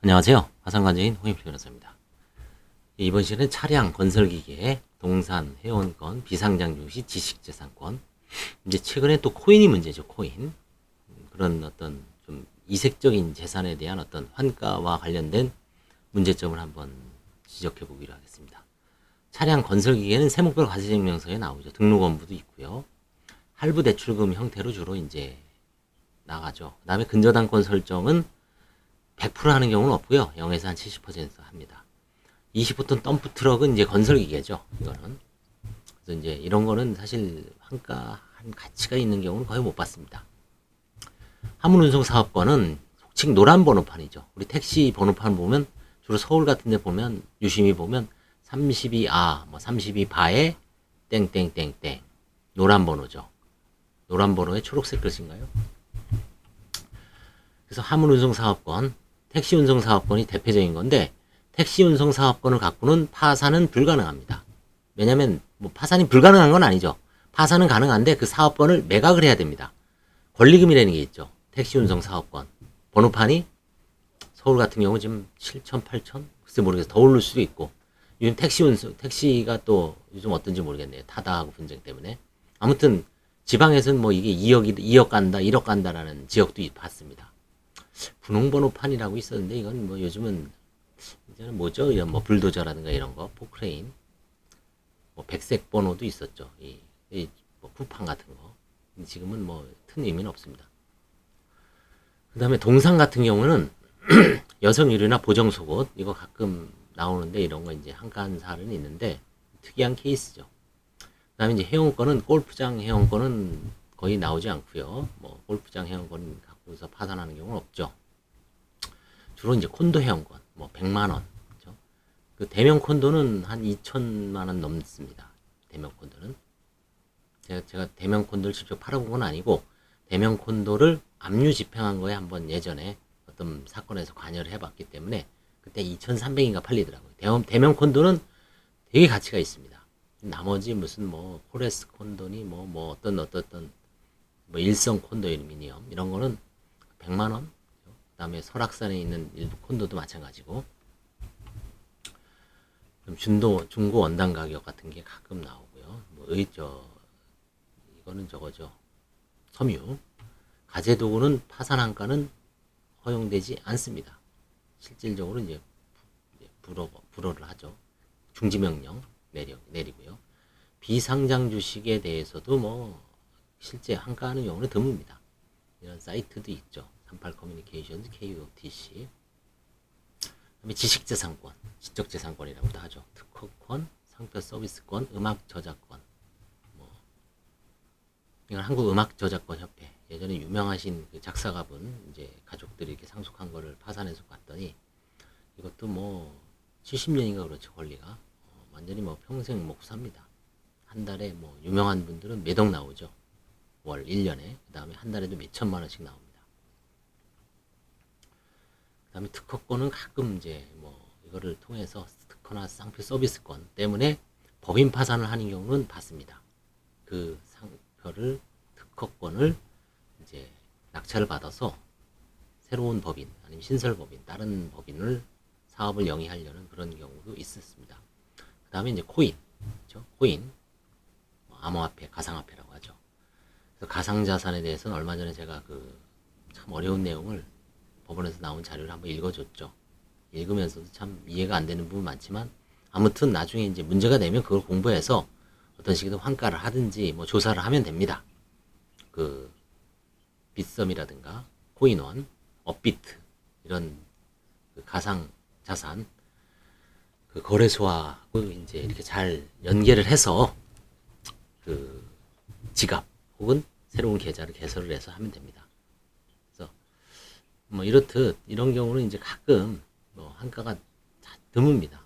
안녕하세요. 화상관제인 홍익표 변호사입니다. 이번 시간은 차량 건설기계, 동산, 회원권, 비상장 주시, 지식재산권. 이제 최근에 또 코인이 문제죠, 코인. 그런 어떤 좀 이색적인 재산에 대한 어떤 환가와 관련된 문제점을 한번 지적해 보기로 하겠습니다. 차량 건설기계는 세목별 과세증명서에 나오죠. 등록원부도 있고요. 할부 대출금 형태로 주로 이제 나가죠. 그 다음에 근저당권 설정은 100% 하는 경우는 없고요. 0에서 한 70% 합니다. 25톤 덤프 트럭은 이제 건설기계죠. 이거는. 그래서 이제 이런 거는 사실 환가한 가치가 있는 경우는 거의 못 봤습니다. 화물운송사업권은 속칭 노란 번호판이죠. 우리 택시 번호판 보면 주로 서울 같은 데 보면 유심히 보면 32A, 뭐 32바에 땡땡땡땡 노란 번호죠. 노란 번호에 초록색 글씨인가요? 그래서 화물운송사업권, 택시운송사업권이 대표적인 건데 택시운송사업권을 갖고는 파산은 불가능합니다. 왜냐하면 뭐 파산이 불가능한 건 아니죠. 파산은 가능한데 그 사업권을 매각을 해야 됩니다. 권리금이라는 게 있죠. 택시운송사업권 번호판이 서울 같은 경우 지금 7천, 8천? 글쎄 모르겠어요. 더 오를 수도 있고 요즘 택시가 또 요즘 어떤지 모르겠네요. 타다하고 분쟁 때문에. 아무튼 지방에서는 뭐 이게 2억 간다, 1억 간다라는 지역도 봤습니다. 분홍번호판이라고 있었는데 이건 뭐 요즘은 이제는 뭐죠? 이런 뭐 불도저라든가 이런 거, 포크레인, 뭐 백색 번호도 있었죠. 뭐 쿠팡 같은 거. 지금은 뭐 큰 의미는 없습니다. 그 다음에 동상 같은 경우는 여성 의류나 보정 속옷 이거 가끔 나오는데 이런 거 이제 한가한 사례는 있는데 특이한 케이스죠. 그 다음에 이제 회원권은 골프장 회원권은 거의 나오지 않고요. 뭐 골프장 회원권 갖고서 파산하는 경우는 없죠. 주로 이제 콘도 회원권, 뭐 100만 원, 그렇죠? 그 대명 콘도는 한 2천만 원 넘습니다. 대명 콘도는 제가 대명 콘도를 직접 팔아본 건 아니고 대명 콘도를 압류 집행한 거에 한번 예전에 어떤 사건에서 관여를 해봤기 때문에 그때 2,300인가 팔리더라고요. 대명 콘도는 되게 가치가 있습니다. 나머지 무슨 뭐 포레스 콘도니 뭐 어떤 뭐 일성 콘도미니엄 이런 거는 100만 원. 그 다음에 설악산에 있는 일부 콘도도 마찬가지고 좀 중고 원당 가격 같은 게 가끔 나오고요. 뭐 이거는 저거죠. 섬유. 가재도구는 파산한가는 허용되지 않습니다. 실질적으로 이제 불허를 하죠. 중지명령 내리고요. 비상장 주식에 대해서도 뭐 실제 한가하는 경우는 드뭅니다. 이런 사이트도 있죠. 38 커뮤니케이션즈 KOTC. 그다음에 지식재산권, 지적재산권이라고도 하죠. 특허권, 상표 서비스권, 음악 저작권. 이건 한국음악저작권협회. 예전에 유명하신 그 작사가분 이제 가족들이 이렇게 상속한 거를 파산해서 봤더니 이것도 뭐 70년인가 그렇죠. 권리가 완전히 뭐 평생 먹고 삽니다. 한 달에 뭐 유명한 분들은 몇 억 나오죠. 월 1년에. 그 다음에 한 달에도 몇 천만 원씩 나옵니다. 그 다음에 특허권은 가끔 이제 뭐 이거를 통해서 특허나 상표 서비스권 때문에 법인 파산을 하는 경우는 봤습니다. 그 상표를 특허권을 이제 낙찰을 받아서 새로운 법인 아니면 신설 법인 다른 법인을 사업을 영위하려는 그런 경우도 있었습니다. 그 다음에 이제 코인, 그렇죠? 코인, 암호화폐, 가상화폐라고 하죠. 그래서 가상자산에 대해서는 얼마 전에 제가 그 참 어려운 내용을 법원에서 나온 자료를 한번 읽어줬죠. 읽으면서도 참 이해가 안 되는 부분 많지만 아무튼 나중에 이제 문제가 되면 그걸 공부해서 어떤 식으로 환가를 하든지 뭐 조사를 하면 됩니다. 그 빗썸이라든가 코인원, 업비트 이런 그 가상 자산 그 거래소하고 이제 이렇게 잘 연계를 해서 그 지갑 혹은 새로운 계좌를 개설을 해서 하면 됩니다. 그래서 뭐 이렇듯 이런 경우는 이제 가끔 뭐 한가가 드뭅니다.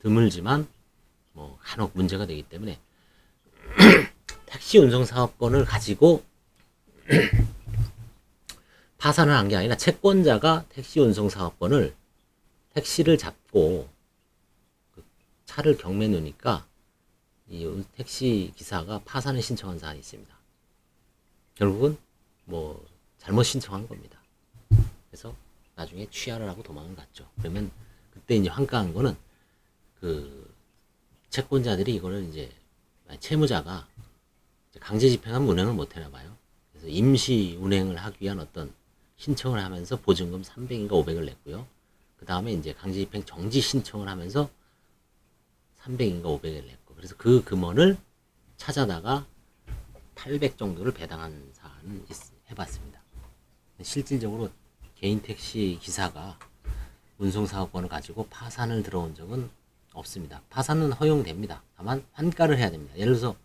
드물지만 뭐 간혹 문제가 되기 때문에 택시 운송 사업권을 가지고 파산을 한 게 아니라 채권자가 택시 운송 사업권을 택시를 잡고 그 차를 경매 놓으니까 이 택시 기사가 파산을 신청한 사안이 있습니다. 결국은 뭐 잘못 신청한 겁니다. 그래서 나중에 취하를 하고 도망을 갔죠. 그러면 그때 이제 황가한 거는 그 채권자들이 이거를 이제 채무자가 강제 집행하면 운행을 못 해나 봐요. 그래서 임시 운행을 하기 위한 어떤 신청을 하면서 보증금 300인가 500을 냈고요. 그 다음에 이제 강제 집행 정지 신청을 하면서 300인가 500을 냈고, 그래서 그 금원을 찾아다가 800 정도를 배당한 사안을 해봤습니다. 실질적으로 개인 택시 기사가 운송사업권을 가지고 파산을 들어온 적은 없습니다. 파산은 허용됩니다. 다만 환가를 해야 됩니다. 예를 들어서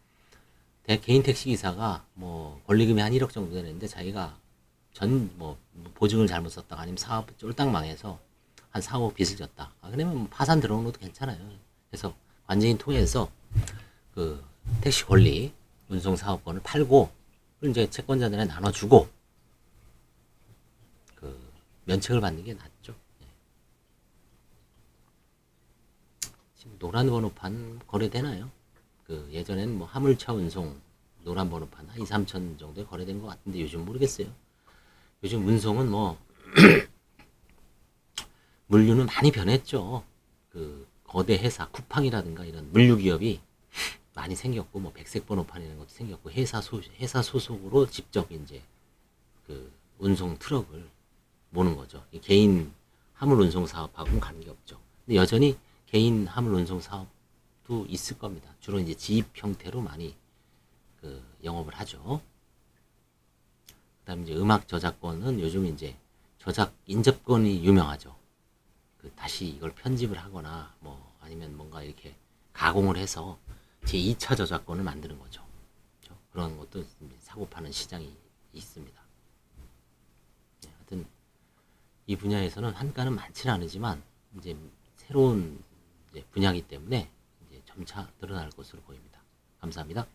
개인 택시 기사가 뭐 권리금이 한 1억 정도 되는데 자기가 뭐 보증을 잘못 썼다가 아니면 사업 쫄딱 망해서 한 4, 5억 빚을 졌다. 그러면 뭐 파산 들어오는 것도 괜찮아요. 그래서 관제인 통해서 그 택시 권리 운송 사업권을 팔고 이제 채권자들에 나눠주고 그 면책을 받는 게 낫죠. 지금 노란 번호판 거래되나요? 그 예전에는 뭐 화물차 운송 노란 번호판 한 2, 3천 정도에 거래된 것 같은데 요즘 모르겠어요. 요즘 운송은 뭐 물류는 많이 변했죠. 그 거대 회사 쿠팡이라든가 이런 물류 기업이 많이 생겼고 뭐 백색 번호판이라는 것도 생겼고 회사 소속으로 직접 이제 그 운송 트럭을 모는 거죠. 개인 화물 운송 사업하고는 관계없죠. 근데 여전히 개인 화물 운송 사업도 있을 겁니다. 주로 이제 지입 형태로 많이 그 영업을 하죠. 그다음에 이제 음악 저작권은 요즘 이제 저작 인접권이 유명하죠. 그 다시 이걸 편집을 하거나 뭐 아니면 뭔가 이렇게 가공을 해서 제 2차 저작권을 만드는 거죠. 그렇죠? 그런 것도 사고 파는 시장이 있습니다. 네, 하여튼 이 분야에서는 한가는 많지는 않지만 이제 새로운 이제 분야이기 때문에 이제 점차 늘어날 것으로 보입니다. 감사합니다.